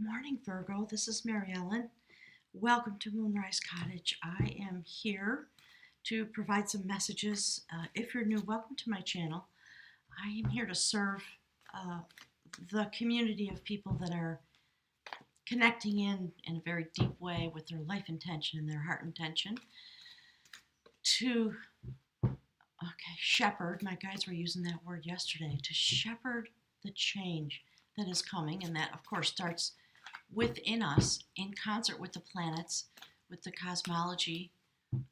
Morning, Virgo. This is Mary Ellen. Welcome to Moonrise Cottage. I am here to provide some messages. If you're new, welcome to my channel. I am here to serve uh, the community of people that are connecting in a very deep way with their life intention and their heart intention to, shepherd. My guides were using that word yesterday, to shepherd the change that is coming. And that, of course, starts within us in concert with the planets, with the cosmology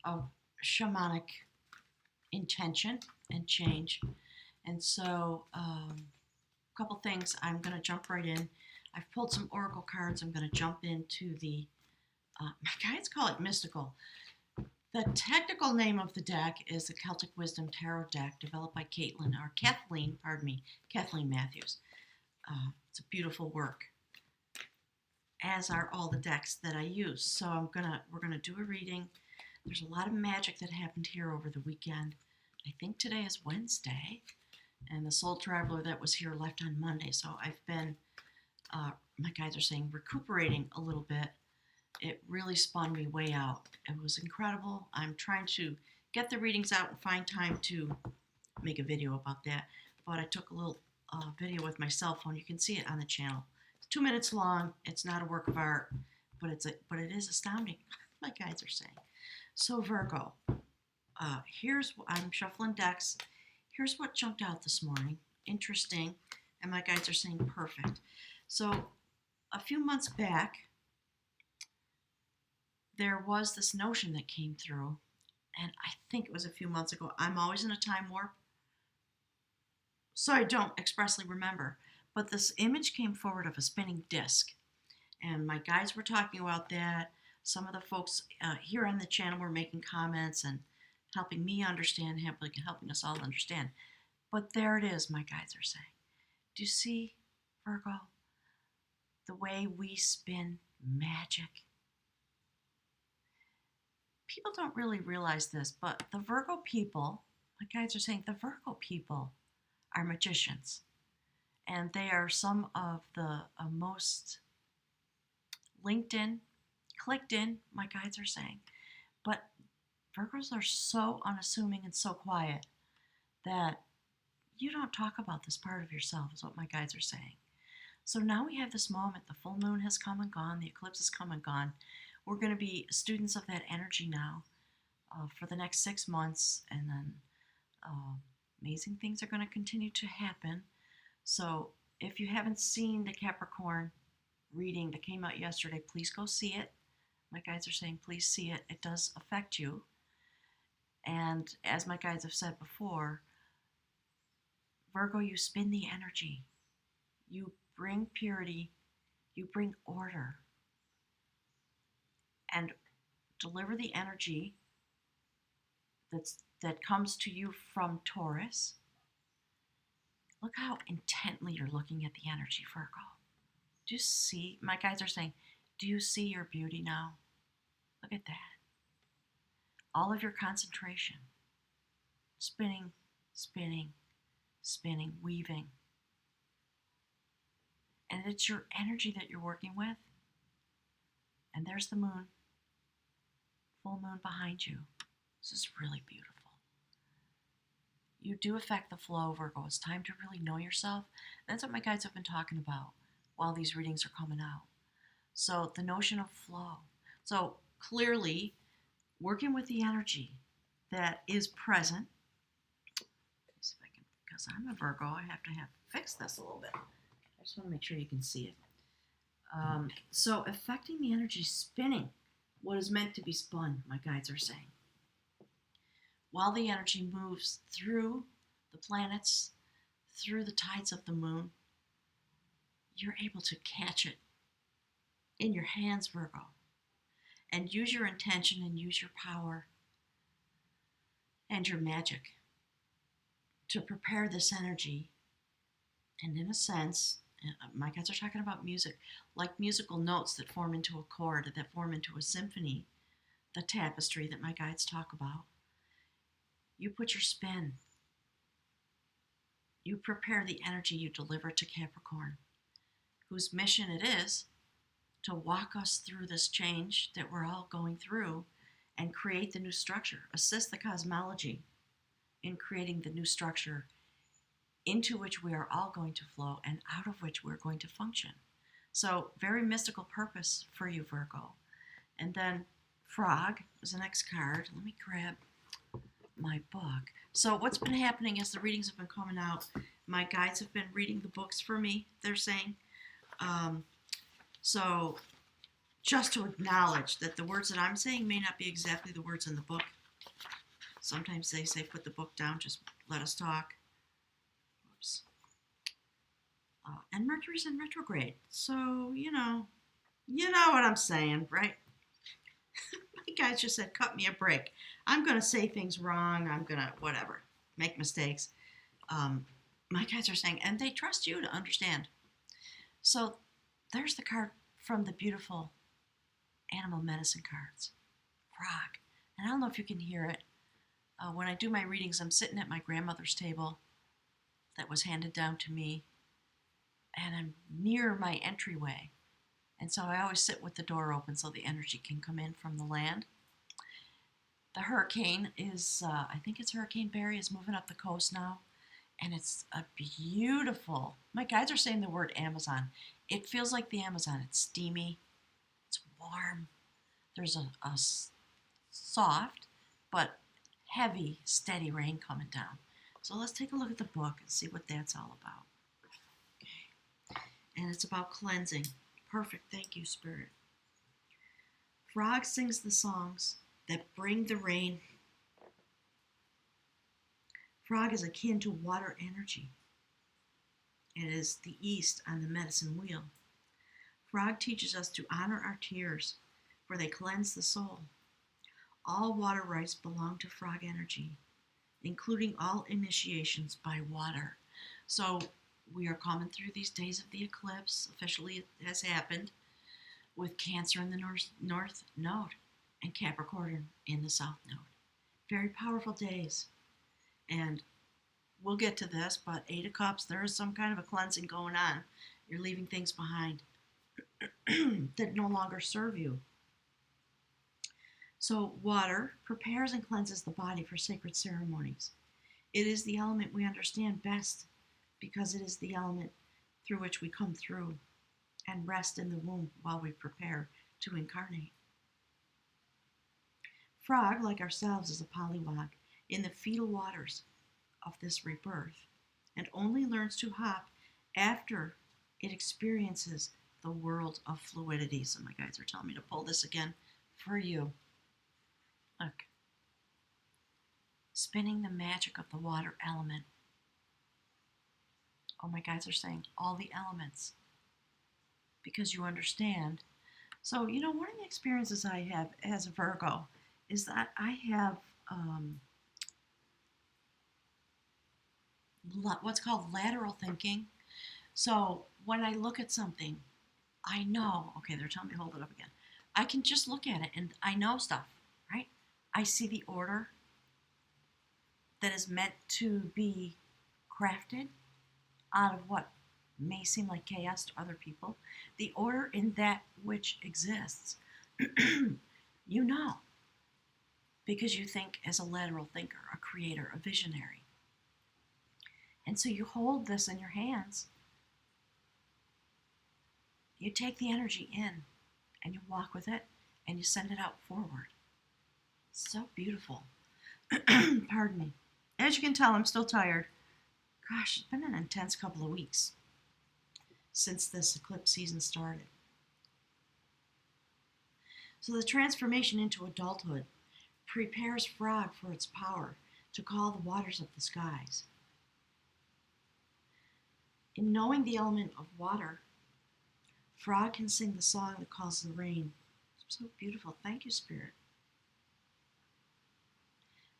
of shamanic intention and change. And so, a couple things, I'm going to jump right in. I've pulled some oracle cards. I'm going to jump into the, my guides call it mystical. The technical name of the deck is the Celtic Wisdom Tarot deck, developed by Kathleen Matthews. It's a beautiful work, as are all the decks that I use. So we're gonna do a reading. There's a lot of magic that happened here over the weekend. I think today is Wednesday, and the soul traveler that was here left on Monday. So I've been, my guides are saying, recuperating a little bit. It really spun me way out. It was incredible. I'm trying to get the readings out and find time to make a video about that. But I took a little video with my cell phone. You can see it on the channel. 2 minutes long. It's not a work of art, but it is astounding. My guides are saying. So Virgo, I'm shuffling decks. Here's what jumped out this morning. Interesting, and my guides are saying perfect. So a few months back, there was this notion that came through, and I think it was a few months ago. I'm always in a time warp, so I don't expressly remember. But this image came forward of a spinning disc, and my guides were talking about that. Some of the folks here on the channel were making comments and helping me understand, helping us all understand. But there it is, my guides are saying. Do you see, Virgo, the way we spin magic? People don't really realize this, but the Virgo people, my guides are saying, the Virgo people are magicians. And they are some of the most linked in, clicked in, my guides are saying. But Virgos are so unassuming and so quiet that you don't talk about this part of yourself, is what my guides are saying. So now we have this moment. The full moon has come and gone. The eclipse has come and gone. We're going to be students of that energy now for the next 6 months. And then amazing things are going to continue to happen. So if you haven't seen the Capricorn reading that came out yesterday, please go see it. My guides are saying, please see it. It does affect you. And as my guides have said before, Virgo, you spin the energy. You bring purity. You bring order. And deliver the energy that comes to you from Taurus. Look how intently you're looking at the energy, Virgo. Do you see? My guides are saying, do you see your beauty now? Look at that. All of your concentration. Spinning, spinning, spinning, weaving. And it's your energy that you're working with. And there's the moon. Full moon behind you. This is really beautiful. You do affect the flow, Virgo. It's time to really know yourself. That's what my guides have been talking about while these readings are coming out. So the notion of flow. So clearly, working with the energy that is present. Let me see if I can, because I'm a Virgo, I have to fix this a little bit. I just want to make sure you can see it. So affecting the energy, spinning what is meant to be spun, my guides are saying. While the energy moves through the planets, through the tides of the moon, you're able to catch it in your hands, Virgo, and use your intention and use your power and your magic to prepare this energy. And in a sense, my guides are talking about music, like musical notes that form into a chord, that form into a symphony, the tapestry that my guides talk about. You put your spin. You prepare the energy you deliver to Capricorn, whose mission it is to walk us through this change that we're all going through and create the new structure, assist the cosmology in creating the new structure into which we are all going to flow and out of which we're going to function. So, very mystical purpose for you, Virgo. And then Frog is the next card. Let me grab my book. So, what's been happening as the readings have been coming out, my guides have been reading the books for me, they're saying. So, just to acknowledge that the words that I'm saying may not be exactly the words in the book. Sometimes they say, put the book down, just let us talk. Oops. And Mercury's in retrograde. So, you know what I'm saying, right? My guys just said, cut me a break. I'm going to say things wrong. I'm going to, whatever, make mistakes. My guys are saying, and they trust you to understand. So there's the card from the beautiful animal medicine cards. Frog. And I don't know if you can hear it. When I do my readings, I'm sitting at my grandmother's table that was handed down to me, and I'm near my entryway. And so I always sit with the door open so the energy can come in from the land. The hurricane is, I think it's Hurricane Barry, is moving up the coast now. And it's a beautiful, my guides are saying the word Amazon. It feels like the Amazon. It's steamy. It's warm. There's a soft but heavy, steady rain coming down. So let's take a look at the book and see what that's all about. Okay. And it's about cleansing. Perfect. Thank you, Spirit. Frog sings the songs that bring the rain. Frog is akin to water energy. It is the east on the medicine wheel. Frog teaches us to honor our tears, for they cleanse the soul. All water rights belong to frog energy, including all initiations by water. So we are coming through these days of the eclipse. Officially, it has happened with Cancer in the north node and Capricorn in the south node. Very powerful days. And we'll get to this, but Eight of Cups, there is some kind of a cleansing going on. You're leaving things behind that no longer serve you. So water prepares and cleanses the body for sacred ceremonies. It is the element we understand best because it is the element through which we come through and rest in the womb while we prepare to incarnate. Frog, like ourselves, is a polywog in the fetal waters of this rebirth and only learns to hop after it experiences the world of fluidity. So my guides are telling me to pull this again for you. Look. Spinning the magic of the water element. Oh, my guides are saying all the elements because you understand. So, one of the experiences I have as a Virgo is that I have what's called lateral thinking. So when I look at something, I know, okay, they're telling me to hold it up again. I can just look at it and I know stuff, right? I see the order that is meant to be crafted out of what may seem like chaos to other people. The order in that which exists, you know, because you think as a lateral thinker, a creator, a visionary. And so you hold this in your hands. You take the energy in and you walk with it and you send it out forward. So beautiful. Pardon me. As you can tell, I'm still tired. Gosh, it's been an intense couple of weeks since this eclipse season started. So the transformation into adulthood prepares Frog for its power to call the waters of the skies. In knowing the element of water, Frog can sing the song that calls the rain. So beautiful. Thank you, Spirit.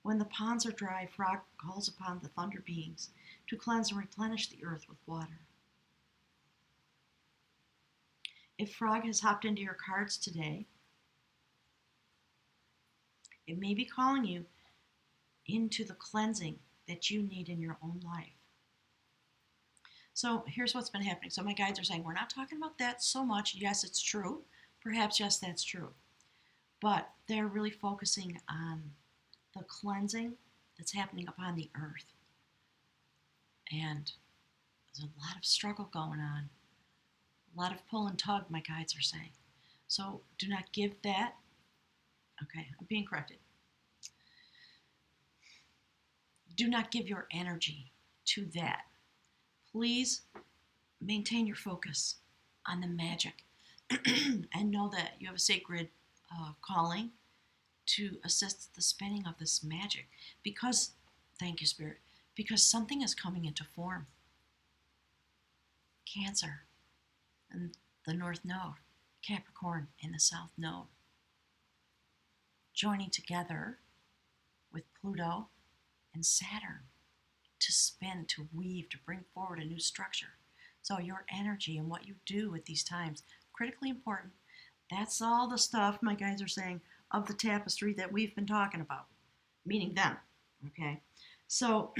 When the ponds are dry, Frog calls upon the thunder beings to cleanse and replenish the earth with water. If Frog has hopped into your cards today, it may be calling you into the cleansing that you need in your own life. So here's what's been happening. So my guides are saying, we're not talking about that so much. Yes, it's true. Perhaps, yes, that's true. But they're really focusing on the cleansing that's happening upon the earth. And there's a lot of struggle going on, a lot of pull and tug, my guides are saying. So do not give that. Okay, I'm being corrected. Do not give your energy to that. Please maintain your focus on the magic and know that you have a sacred calling to assist the spinning of this magic because, thank you, Spirit, because something is coming into form. Cancer in the North Node, Capricorn in the South Node, joining together with Pluto and Saturn to spin, to weave, to bring forward a new structure. So your energy and what you do at these times, critically important. That's all the stuff, my guides are saying, of the tapestry that we've been talking about, meaning them. Okay? So,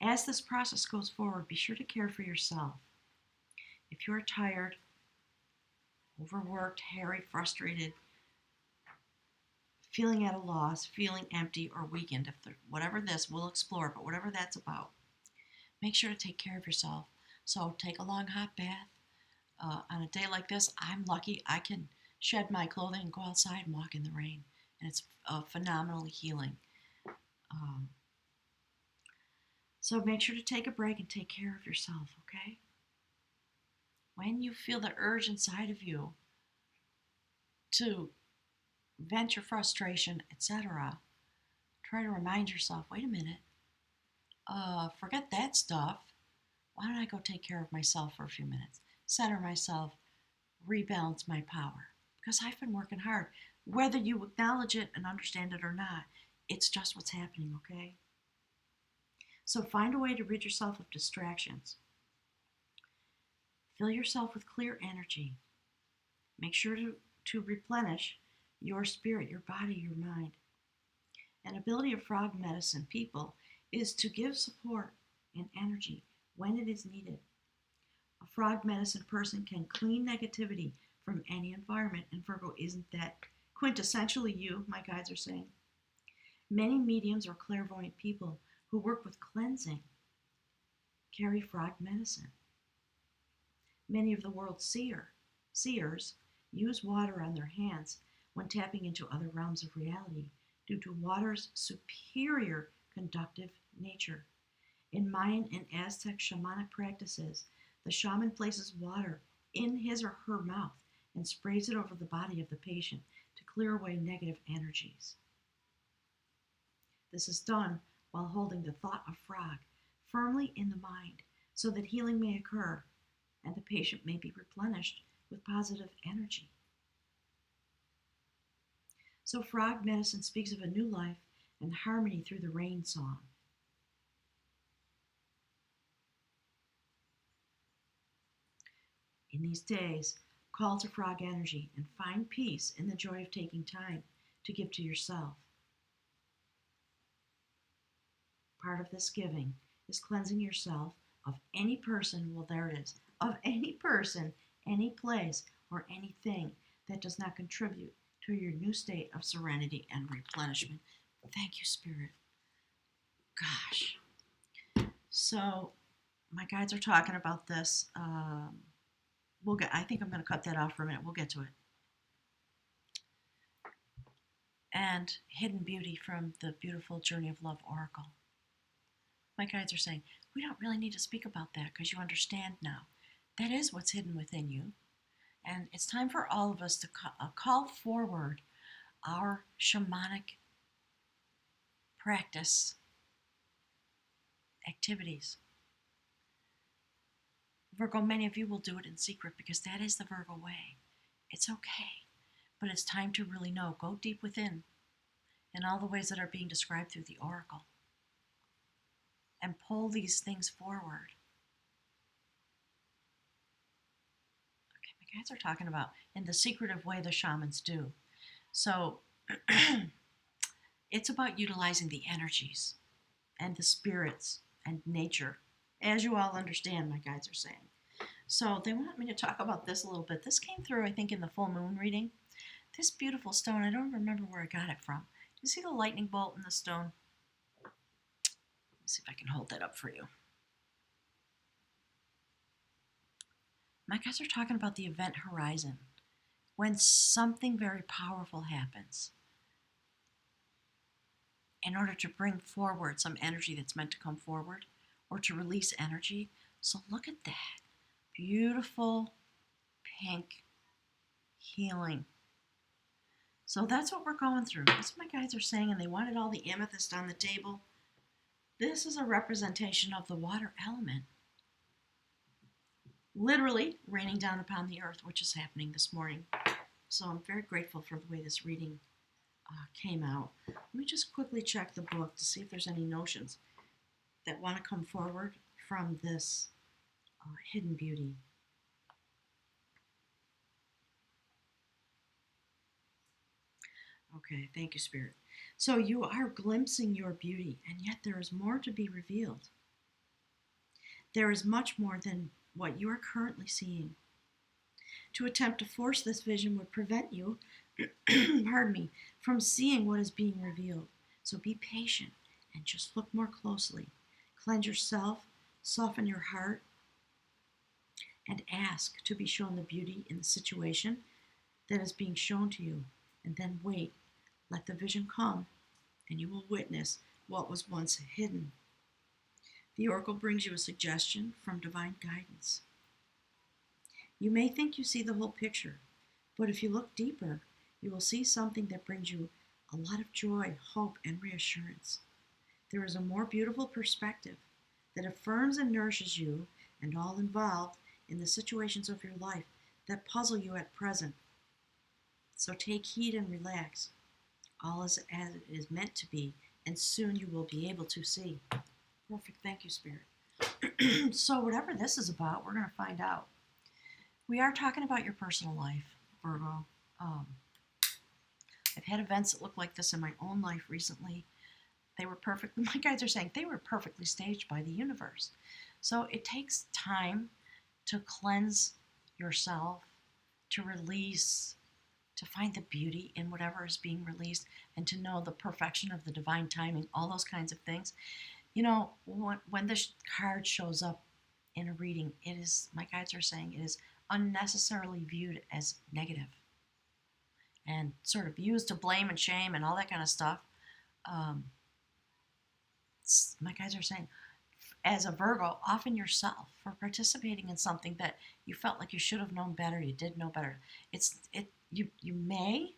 as this process goes forward, be sure to care for yourself. If you're tired, overworked, harried, frustrated, feeling at a loss, feeling empty or weakened, whatever this, we'll explore, but whatever that's about, make sure to take care of yourself. So take a long hot bath. On a day like this, I'm lucky I can shed my clothing and go outside and walk in the rain. And it's phenomenally healing. So make sure to take a break and take care of yourself, okay? When you feel the urge inside of you to vent your frustration, etc., try to remind yourself, wait a minute, forget that stuff. Why don't I go take care of myself for a few minutes? Center myself, rebalance my power. Because I've been working hard. Whether you acknowledge it and understand it or not, it's just what's happening, okay? So find a way to rid yourself of distractions. Fill yourself with clear energy. Make sure to replenish your spirit, your body, your mind. An ability of frog medicine people is to give support and energy when it is needed. A frog medicine person can clean negativity from any environment, and Virgo, isn't that quintessentially you, my guides are saying? Many mediums or clairvoyant people who work with cleansing carry frog medicine. Many of the world's seers use water on their hands when tapping into other realms of reality due to water's superior conductive nature. In Mayan and Aztec shamanic practices, the shaman places water in his or her mouth and sprays it over the body of the patient to clear away negative energies. This is done while holding the thought of frog firmly in the mind so that healing may occur and the patient may be replenished with positive energy. So frog medicine speaks of a new life and harmony through the rain song. In these days, call to frog energy and find peace in the joy of taking time to give to yourself. Part of this giving is cleansing yourself of any person, well, there it is, of any person, any place, or anything that does not contribute to your new state of serenity and replenishment. Thank you, Spirit. Gosh. So, my guides are talking about this. I think I'm going to cut that off for a minute. We'll get to it. And Hidden Beauty from the Beautiful Journey of Love Oracle. My guides are saying, we don't really need to speak about that because you understand now. That is what's hidden within you. And it's time for all of us to call forward our shamanic practice activities. Virgo, many of you will do it in secret because that is the Virgo way. It's okay, but it's time to really know. Go deep within in all the ways that are being described through the oracle and pull these things forward. Okay, my guides are talking about in the secretive way the shamans do. So it's about utilizing the energies and the spirits and nature, as you all understand, my guides are saying. So they want me to talk about this a little bit. This came through, I think, in the full moon reading. This beautiful stone, I don't remember where I got it from. You see the lightning bolt in the stone? Let's see if I can hold that up for you. My guys are talking about the event horizon. When something very powerful happens, in order to bring forward some energy that's meant to come forward or to release energy. So look at that. Beautiful pink healing. So that's what we're going through. That's what my guides are saying, and they wanted all the amethyst on the table. This is a representation of the water element, literally raining down upon the earth, which is happening this morning. So I'm very grateful for the way this reading came out. Let me just quickly check the book to see if there's any notions that want to come forward from this hidden beauty. Okay, thank you, Spirit. So you are glimpsing your beauty, and yet there is more to be revealed. There is much more than what you are currently seeing. To attempt to force this vision would prevent you, pardon me, from seeing what is being revealed. So be patient and just look more closely. Cleanse yourself, soften your heart, and ask to be shown the beauty in the situation that is being shown to you. And then wait. Let the vision come, and you will witness what was once hidden. The oracle brings you a suggestion from divine guidance. You may think you see the whole picture, but if you look deeper, you will see something that brings you a lot of joy, hope, and reassurance. There is a more beautiful perspective that affirms and nourishes you and all involved in the situations of your life that puzzle you at present. So take heed and relax. All is as it is meant to be, and soon you will be able to see. Perfect. Thank you, Spirit. So whatever this is about, we're going to find out. We are talking about your personal life, Virgo. I've had events that look like this in my own life recently. They were perfectly, my guides are saying, they were perfectly staged by the universe. So it takes time to cleanse yourself, to release, to find the beauty in whatever is being released, and to know the perfection of the divine timing, all those kinds of things. You know, when this card shows up in a reading, it is, my guides are saying, it is unnecessarily viewed as negative and sort of used to blame and shame and all that kind of stuff. My guides are saying, as a Virgo, often yourself for participating in something that you felt like you should have known better, you did know better. You may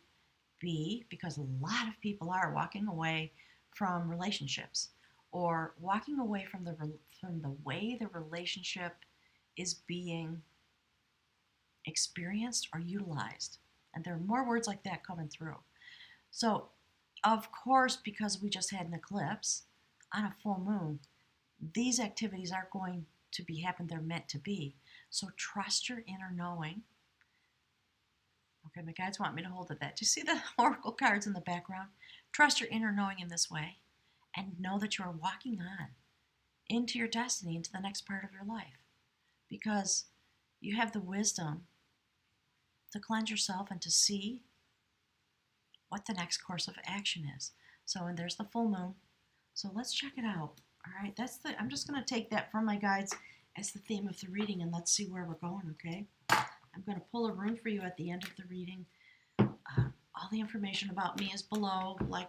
be, because a lot of people are walking away from relationships or walking away from the way the relationship is being experienced or utilized. And there are more words like that coming through. So, of course, because we just had an eclipse on a full moon, these activities aren't going to be happen. They're meant to be. So trust your inner knowing. Okay, my guides want me to hold at that. Do you see the oracle cards in the background? Trust your inner knowing in this way and know that you are walking on into your destiny, into the next part of your life, because you have the wisdom to cleanse yourself and to see what the next course of action is. So, and there's the full moon. So let's check it out. All right, I'm just going to take that from my guides as the theme of the reading, and let's see where we're going, okay? I'm going to pull a rune for you at the end of the reading. All the information about me is below, like,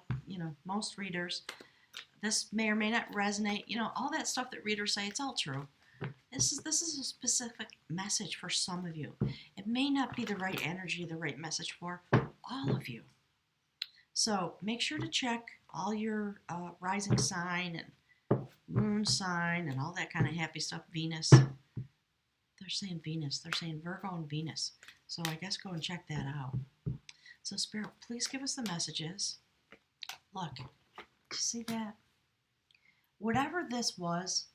most readers. This may or may not resonate. All that stuff that readers say, it's all true. This is a specific message for some of you. It may not be the right energy, the right message for all of you. So make sure to check all your rising sign and moon sign and all that kind of happy stuff. Venus. They're saying Venus. They're saying Virgo and Venus. So I guess go and check that out. So Spirit, please give us the messages. Look, see that? Whatever this was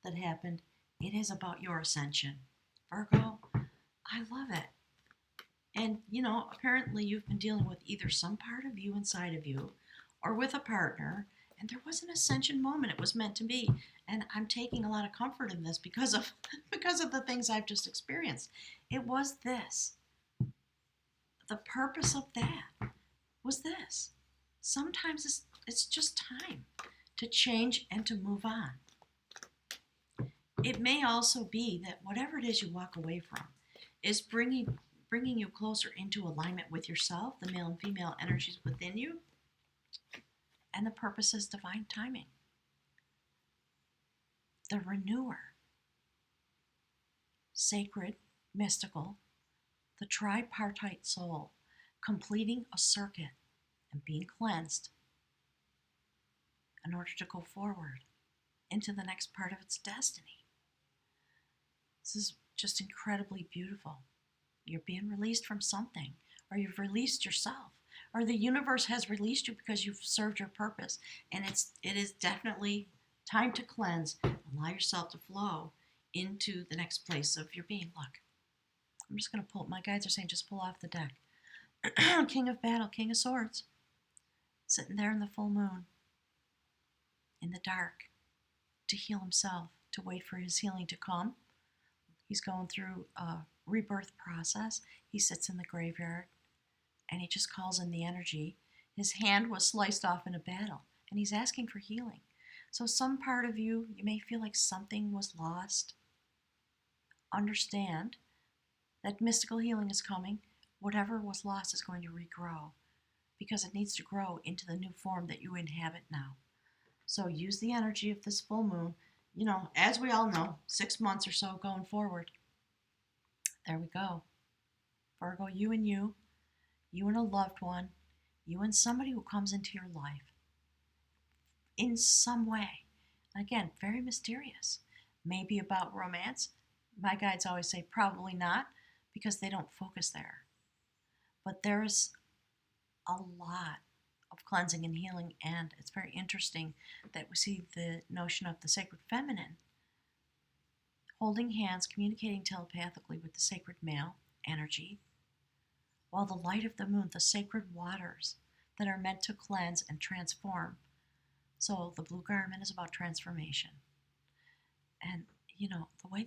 that happened, it is about your ascension. Virgo, I love it. And, apparently you've been dealing with either some part of you inside of you or with a partner, And there was an ascension moment. It was meant to be. And I'm taking a lot of comfort in this because of because of the things I've just experienced. It was this. The purpose of that was this. Sometimes it's just time to change and to move on. It may also be that whatever it is you walk away from is bringing you closer into alignment with yourself, the male and female energies within you, and the purpose is divine timing. The renewer, sacred, mystical, the tripartite soul, completing a circuit and being cleansed in order to go forward into the next part of its destiny. This is just incredibly beautiful. You're being released from something, or you've released yourself, or the universe has released you because you've served your purpose. And it is definitely time to cleanse, allow yourself to flow into the next place of your being. Look, I'm just going to pull, my guides are saying just pull off the deck. King of battle, King of swords, sitting there in the full moon, in the dark, to heal himself, to wait for his healing to come. He's going through a rebirth process. He sits in the graveyard and he just calls in the energy. His hand was sliced off in a battle and he's asking for healing. So some part of you may feel like something was lost. Understand that mystical healing is coming. Whatever was lost is going to regrow because it needs to grow into the new form that you inhabit now. So use the energy of this full moon. You know, as we all know, 6 months or so going forward. There we go. Virgo, you and a loved one, you and somebody who comes into your life in some way. Again, very mysterious. Maybe about romance. My guides always say probably not because they don't focus there. But there's a lot of cleansing and healing, and it's very interesting that we see the notion of the sacred feminine holding hands, communicating telepathically with the sacred male energy, while the light of the moon, the sacred waters that are meant to cleanse and transform. So the blue garment is about transformation. And, you know, the way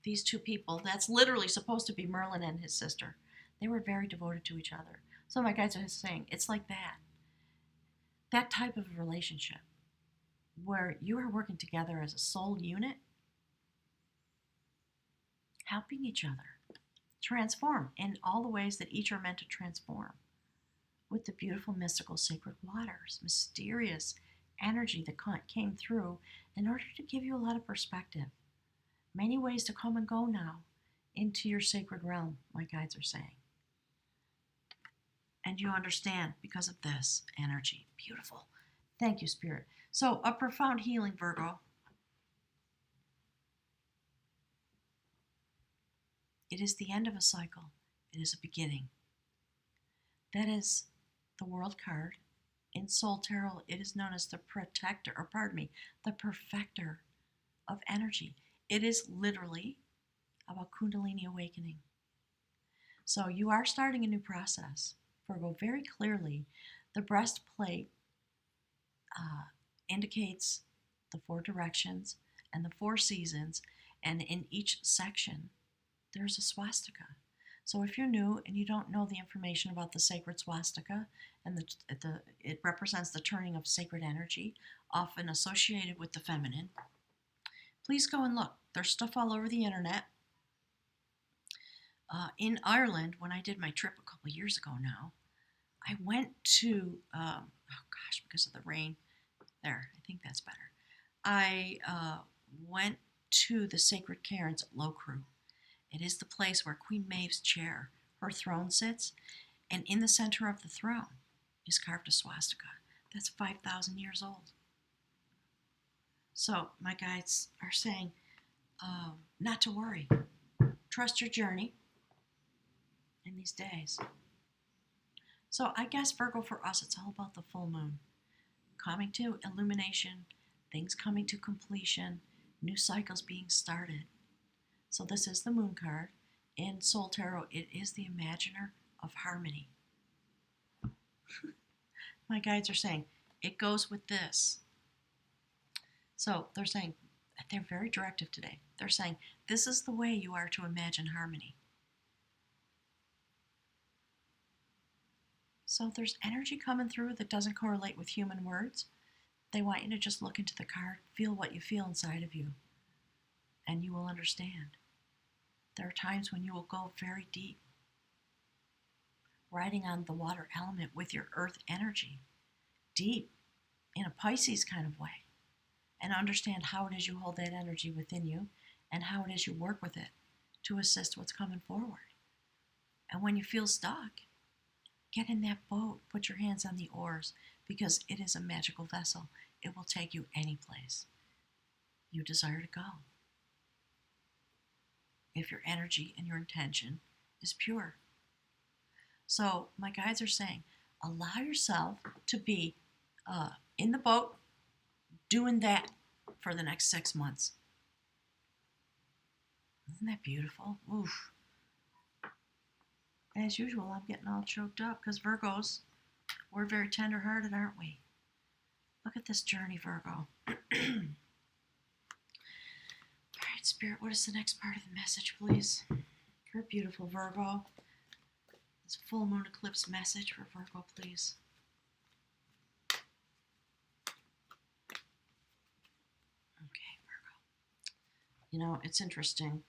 these two people, that's literally supposed to be Merlin and his sister, they were very devoted to each other. So my guides are saying, it's like that type of relationship where you are working together as a soul unit, helping each other transform in all the ways that each are meant to transform with the beautiful, mystical, sacred waters, mysterious energy that came through in order to give you a lot of perspective. Many ways to come and go now into your sacred realm, my guides are saying. And you understand because of this energy. Beautiful. Thank you, Spirit. So, a profound healing, Virgo. It is the end of a cycle. It is a beginning. That is the World card. In Soul Tarot, it is known as the the perfecter of energy. It is literally about Kundalini awakening. So you are starting a new process. Virgo, very clearly, the breastplate indicates the 4 directions and the 4 seasons, and in each section, there's a swastika. So if you're new and you don't know the information about the sacred swastika, and it represents the turning of sacred energy, often associated with the feminine, please go and look. There's stuff all over the internet. In Ireland, when I did my trip a couple years ago now, I went to, because of the rain, there, I think that's better. I went to the Sacred Cairns at Loughcrew. It is the place where Queen Maeve's chair, her throne sits, and in the center of the throne is carved a swastika. That's 5,000 years old. So my guides are saying, not to worry. Trust your journey in these days. So I guess, Virgo, for us, it's all about the full moon. Coming to illumination, things coming to completion, new cycles being started. So this is the moon card. In Soul Tarot, it is the imaginer of harmony. My guides are saying, it goes with this. So they're saying, they're very directive today. They're saying, this is the way you are to imagine harmony. So if there's energy coming through that doesn't correlate with human words, they want you to just look into the card, feel what you feel inside of you, and you will understand. There are times when you will go very deep, riding on the water element with your earth energy, deep, in a Pisces kind of way, and understand how it is you hold that energy within you and how it is you work with it to assist what's coming forward. And when you feel stuck, get in that boat, put your hands on the oars, because it is a magical vessel. It will take you any place you desire to go, if your energy and your intention is pure. So my guides are saying, allow yourself to be in the boat doing that for the next 6 months. Isn't that beautiful? Oof. As usual, I'm getting all choked up because Virgos, we're very tender-hearted, aren't we? Look at this journey, Virgo. All right, Spirit, what is the next part of the message, please? For a beautiful Virgo. This full moon eclipse message for Virgo, please. Okay, Virgo. You know, it's interesting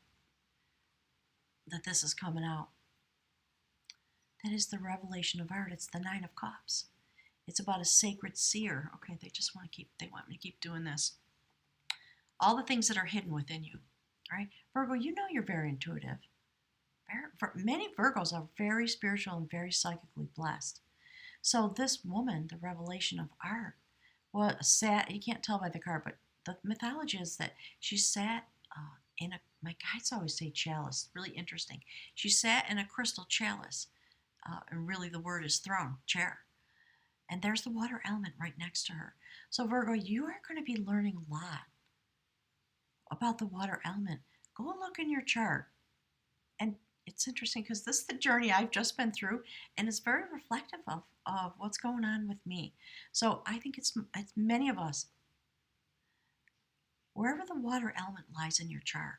that this is coming out. That is the revelation of art. It's the Nine of Cups. It's about a sacred seer. Okay, they want me to keep doing this. All the things that are hidden within you. All right, Virgo, you know you're very intuitive. Many Virgos are very spiritual and very psychically blessed. So this woman, the revelation of art, you can't tell by the card, but the mythology is that she sat my guides always say chalice, really interesting. She sat in a crystal chalice, and really the word is throne, chair. And there's the water element right next to her. So Virgo, you are going to be learning a lot about the water element. Go look in your chart. And it's interesting because this is the journey I've just been through, and it's very reflective of what's going on with me. So I think it's many of us, wherever the water element lies in your chart,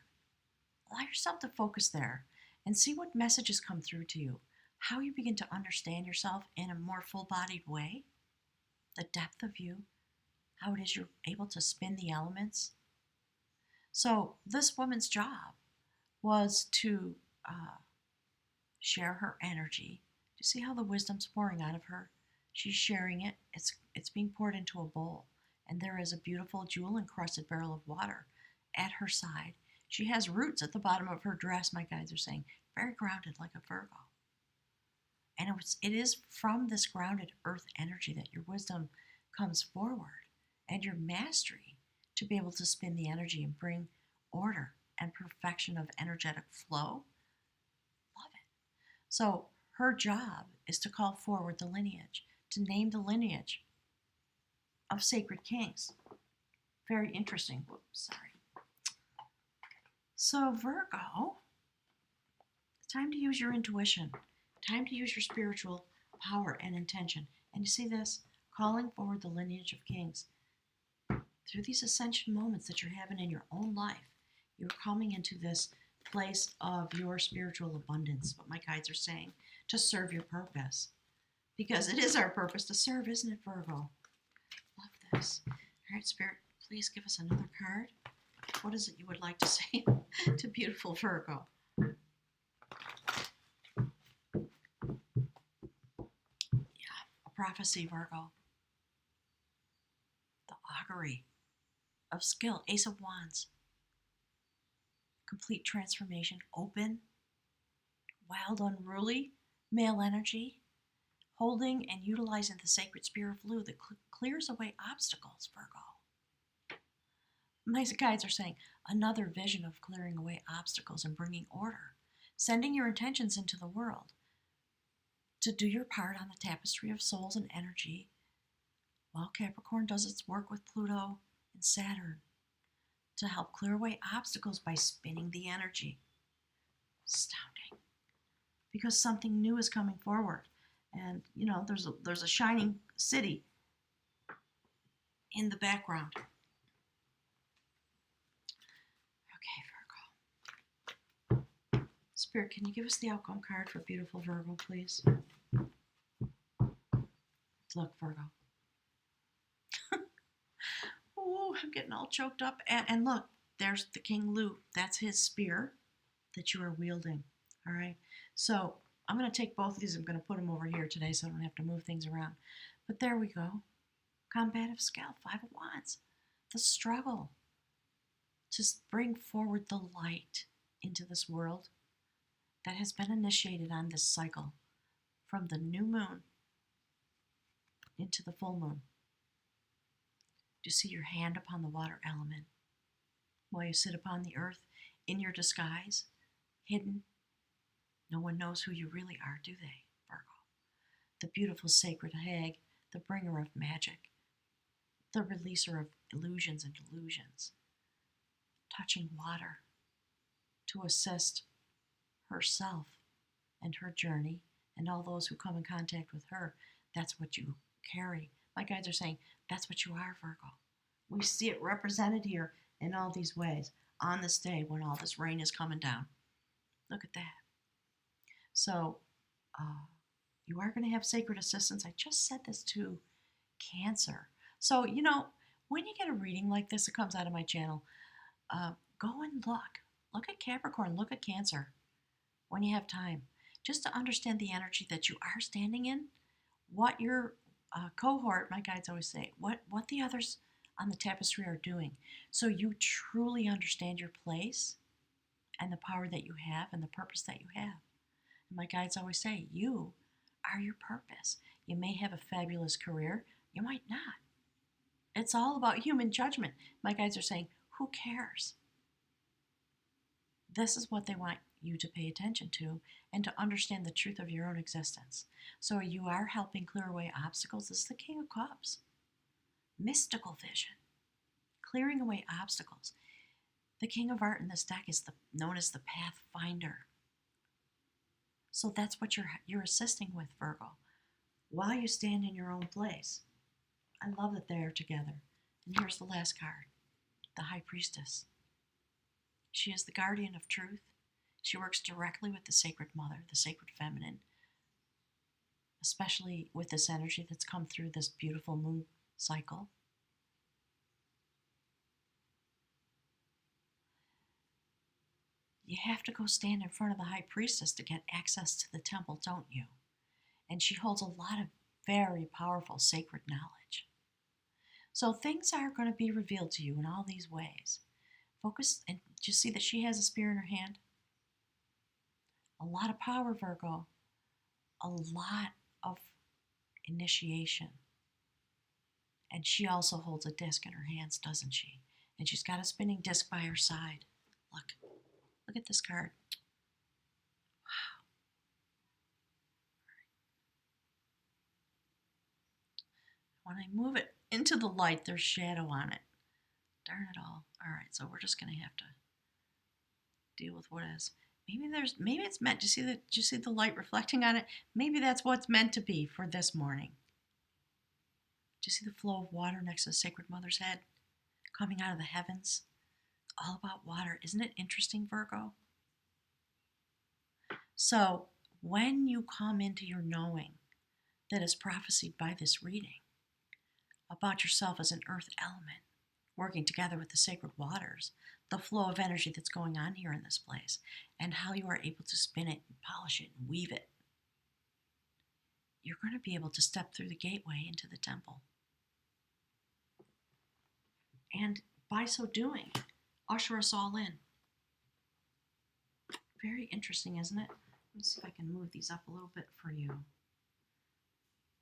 allow yourself to focus there and see what messages come through to you, how you begin to understand yourself in a more full-bodied way, the depth of you, how it is you're able to spin the elements. So this woman's job was to share her energy. Do you see how the wisdom's pouring out of her? She's sharing it. It's being poured into a bowl, and there is a beautiful jewel-encrusted barrel of water at her side. She has roots at the bottom of her dress, my guides are saying, very grounded like a Virgo. And it is from this grounded earth energy that your wisdom comes forward, and your mastery to be able to spin the energy and bring order and perfection of energetic flow. Love it. So her job is to call forward the lineage, to name the lineage of sacred kings. Very interesting. Whoops, sorry. So Virgo, it's time to use your intuition, time to use your spiritual power and intention. And you see this? Calling forward the lineage of kings. Through these ascension moments that you're having in your own life, you're coming into this place of your spiritual abundance, what my guides are saying, to serve your purpose. Because it is our purpose to serve, isn't it, Virgo? Love this. All right, Spirit, please give us another card. What is it you would like to say to beautiful Virgo? Yeah, a prophecy, Virgo. The augury of skill, Ace of Wands. Complete transformation, open, wild, unruly, male energy, holding and utilizing the sacred spear of Lu that clears away obstacles, Virgo. My guides are saying another vision of clearing away obstacles and bringing order, sending your intentions into the world to do your part on the tapestry of souls and energy while Capricorn does its work with Pluto and Saturn to help clear away obstacles by spinning the energy. Astounding. Because something new is coming forward. And, you know, there's a shining city in the background. Okay, Virgo. Spirit, can you give us the outcome card for beautiful Virgo, please? Look, Virgo. Oh, I'm getting all choked up. And look, there's the King Lu. That's his spear that you are wielding. All right. So I'm going to take both of these. I'm going to put them over here today so I don't have to move things around. But there we go. Combative scale, 5 of Wands. The struggle to bring forward the light into this world that has been initiated on this cycle from the new moon into the full moon. Do you see your hand upon the water element while you sit upon the earth in your disguise, hidden? No one knows who you really are, do they, Virgo? The beautiful sacred hag, the bringer of magic, the releaser of illusions and delusions, touching water to assist herself and her journey and all those who come in contact with her. That's what you carry. My guides are saying that's what you are, Virgo. We see it represented here in all these ways on this day when all this rain is coming down. Look at that. So you are going to have sacred assistance. I just said this to Cancer. So, when you get a reading like this, it comes out of my channel, go and look. Look at Capricorn, look at Cancer when you have time, just to understand the energy that you are standing in, what your cohort, my guides always say, what the others on the tapestry are doing. So you truly understand your place and the power that you have and the purpose that you have. And my guides always say, you are your purpose. You may have a fabulous career, you might not. It's all about human judgment. My guides are saying, who cares? This is what they want you to pay attention to and to understand the truth of your own existence. So you are helping clear away obstacles. This is the King of Cups. Mystical vision. Clearing away obstacles. The King of Art in this deck is known as the Pathfinder. So that's what you're assisting with, Virgo, while you stand in your own place. I love that they're together. And here's the last card, the High Priestess. She is the guardian of truth. She works directly with the Sacred Mother, the Sacred Feminine, especially with this energy that's come through this beautiful moon cycle. You have to go stand in front of the High Priestess to get access to the temple, don't you? And she holds a lot of very powerful sacred knowledge. So things are going to be revealed to you in all these ways. Focus, and do you see that she has a spear in her hand? A lot of power, Virgo. A lot of initiation. And she also holds a disc in her hands, doesn't she? And she's got a spinning disc by her side. Look at this card. Wow. When I move it into the light, there's shadow on it. Darn it all. All right, so we're just going to have to deal with what is. Maybe it's meant. Do you see the light reflecting on it? Maybe that's what's meant to be for this morning. Do you see the flow of water next to the Sacred Mother's head coming out of the heavens? All about water. Isn't it interesting, Virgo? So when you come into your knowing that is prophesied by this reading about yourself as an earth element, working together with the sacred waters, the flow of energy that's going on here in this place, and how you are able to spin it and polish it and weave it, you're going to be able to step through the gateway into the temple. And by so doing, usher us all in. Very interesting, isn't it? Let me see if I can move these up a little bit for you,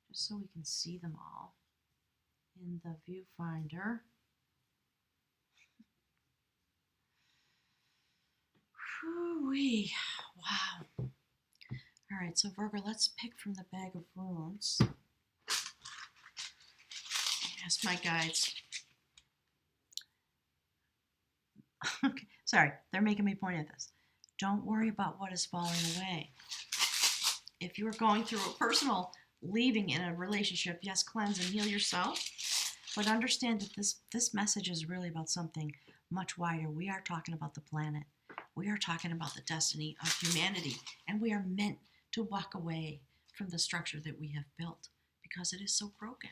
just so we can see them all in the viewfinder. Whoo-wee. Wow. All right, so Virgo, let's pick from the bag of runes. Ask my guides. Okay, sorry, they're making me point at this. Don't worry about what is falling away. If you are going through a personal leaving in a relationship, yes, cleanse and heal yourself. But understand that this message is really about something much wider. We are talking about the planet. We are talking about the destiny of humanity. And we are meant to walk away from the structure that we have built because it is so broken.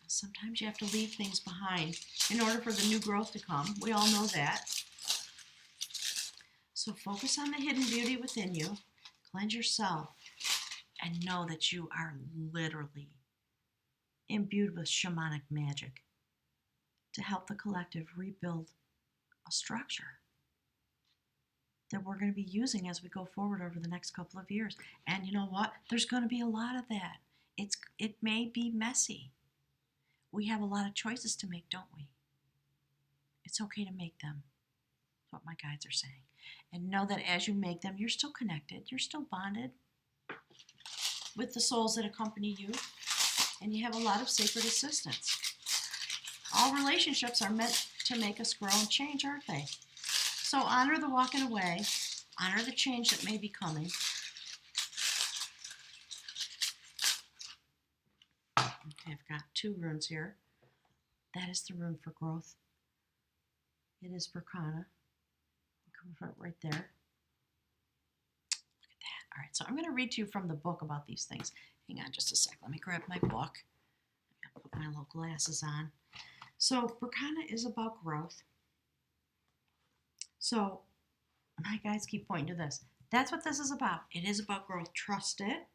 Sometimes you have to leave things behind in order for the new growth to come. We all know that. So focus on the hidden beauty within you. Cleanse yourself. And know that you are literally imbued with shamanic magic to help the collective rebuild a structure that we're going to be using as we go forward over the next couple of years. And you know what? There's going to be a lot of that. It may be messy. We have a lot of choices to make, don't we? It's okay to make them. That's what my guides are saying. And know that as you make them, you're still connected. You're still bonded with the souls that accompany you. And you have a lot of sacred assistance. All relationships are meant to make us grow and change, aren't they? So honor the walking away. Honor the change that may be coming. Okay, I've got 2 runes here. That is the rune for growth. It is Berkana. Come right there. Look at that. All right, so I'm going to read to you from the book about these things. Hang on just a sec. Let me grab my book. I'll put my little glasses on. So Berkana is about growth. So my guides keep pointing to this. That's what this is about. It is about growth. Trust it,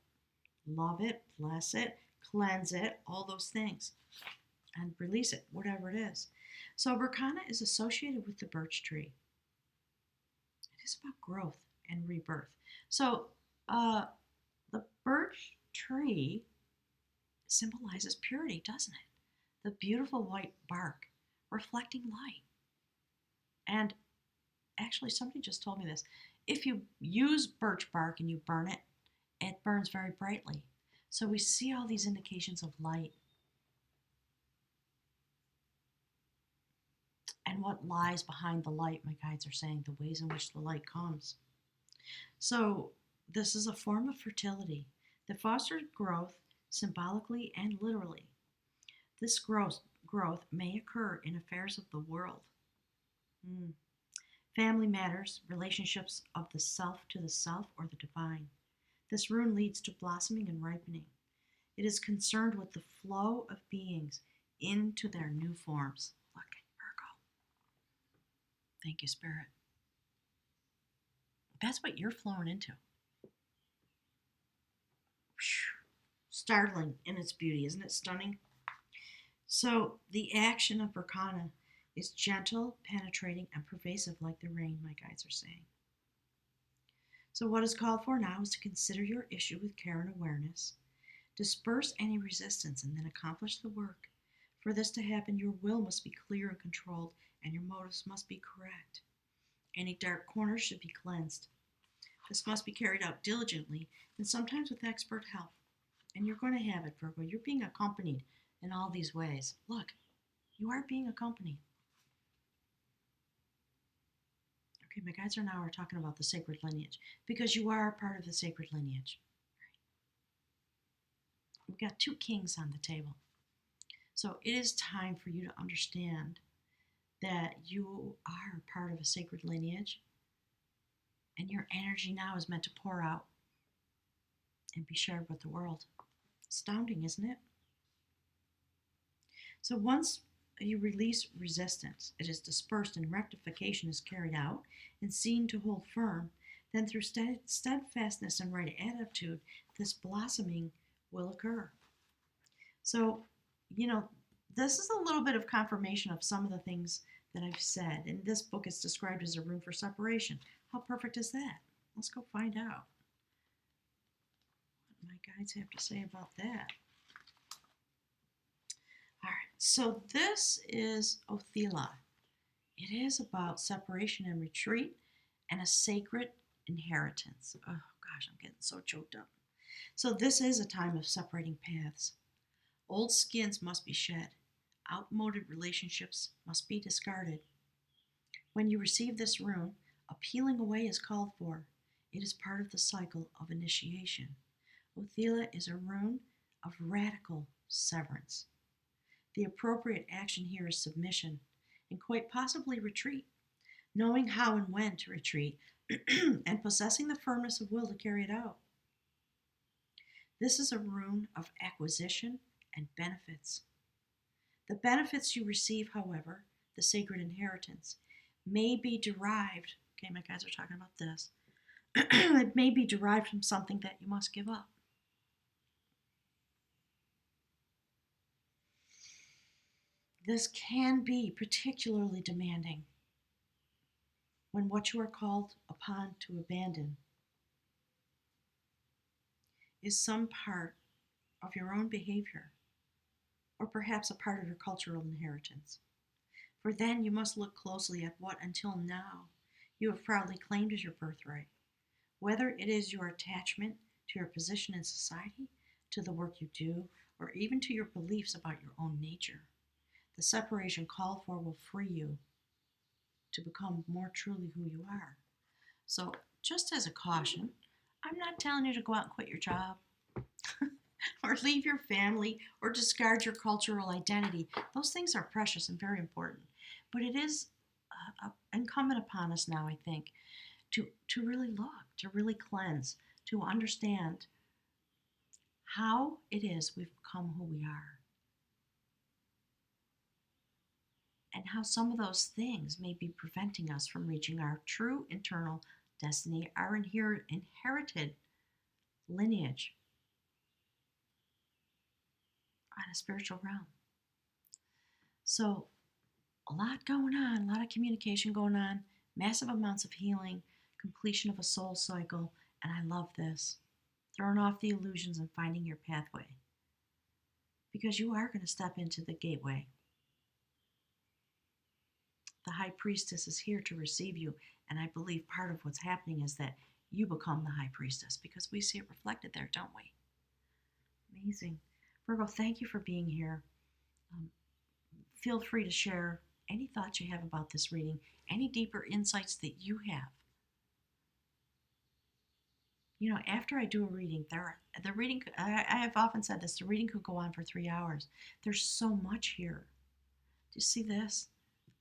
love it, bless it, cleanse it, all those things. And release it, whatever it is. So Berkana is associated with the birch tree. It is about growth and rebirth. So the birch tree symbolizes purity, doesn't it? The beautiful white bark reflecting light. And actually, somebody just told me this. If you use birch bark and you burn it, it burns very brightly. So we see all these indications of light. And what lies behind the light, my guides are saying, the ways in which the light comes. So this is a form of fertility that fosters growth symbolically and literally. This growth may occur in affairs of the world. Family matters, relationships of the self to the self or the divine. This rune leads to blossoming and ripening. It is concerned with the flow of beings into their new forms. Look at Virgo. Thank you, Spirit. That's what you're flowing into. Startling in its beauty, isn't it stunning? So the action of Berkana is gentle, penetrating, and pervasive like the rain, my guides are saying. So what is called for now is to consider your issue with care and awareness, disperse any resistance, and then accomplish the work. For this to happen, your will must be clear and controlled, and your motives must be correct. Any dark corners should be cleansed. This must be carried out diligently and sometimes with expert help. And you're going to have it, Virgo. You're being accompanied in all these ways. Look, you are being accompanied. Okay, my guides are talking about the sacred lineage because you are a part of the sacred lineage. We've got 2 kings on the table. So it is time for you to understand that you are part of a sacred lineage and your energy now is meant to pour out and be shared with the world. Astounding, isn't it? So once you release resistance, it is dispersed and rectification is carried out and seen to hold firm, then through steadfastness and right attitude, this blossoming will occur. So, this is a little bit of confirmation of some of the things that I've said. And this book is described as a room for separation. How perfect is that? Let's go find out what my guides have to say about that. All right, so this is Othela. It is about separation and retreat and a sacred inheritance. Oh gosh, I'm getting so choked up. So this is a time of separating paths. Old skins must be shed. Outmoded relationships must be discarded. When you receive this rune, a peeling away is called for. It is part of the cycle of initiation. Othela is a rune of radical severance. The appropriate action here is submission and quite possibly retreat, knowing how and when to retreat and possessing the firmness of will to carry it out. This is a rune of acquisition and benefits. The benefits you receive, however, the sacred inheritance, may be derived, okay, my guys are talking about this, it may be derived from something that you must give up. This can be particularly demanding when what you are called upon to abandon is some part of your own behavior, or perhaps a part of your cultural inheritance. For then you must look closely at what until now you have proudly claimed as your birthright, whether it is your attachment to your position in society, to the work you do, or even to your beliefs about your own nature. The separation called for will free you to become more truly who you are. So, just as a caution, I'm not telling you to go out and quit your job or leave your family or discard your cultural identity. Those things are precious and very important. But it is incumbent upon us now, I think, to really look, to really cleanse, to understand how it is we've become who we are. And how some of those things may be preventing us from reaching our true internal destiny, our inherited lineage on a spiritual realm. So, a lot going on, a lot of communication going on, massive amounts of healing, completion of a soul cycle, and I love this. Throwing off the illusions and finding your pathway. Because you are going to step into the gateway. The high priestess is here to receive you, and I believe part of what's happening is that you become the high priestess because we see it reflected there, don't we? Amazing. Virgo, thank you for being here. Feel free to share any thoughts you have about this reading, any deeper insights that you have. You know, after I do a reading, I have often said this, the reading could go on for 3 hours. There's so much here. Do you see this?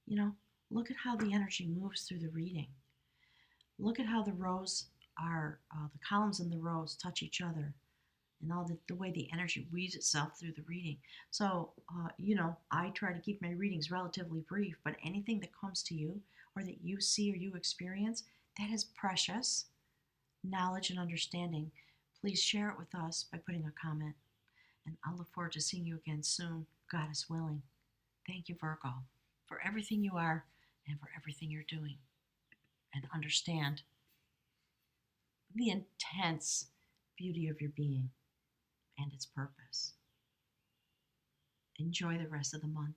You know, look at how the energy moves through the reading. Look at how the rows are, the columns in the rows touch each other, and all the way the energy weaves itself through the reading. So, you know, I try to keep my readings relatively brief, but anything that comes to you or that you see or you experience, that is precious knowledge and understanding. Please share it with us by putting a comment. And I'll look forward to seeing you again soon, God is willing. Thank you, Virgo, for everything you are and for everything you're doing. And understand the intense beauty of your being and its purpose. Enjoy the rest of the month.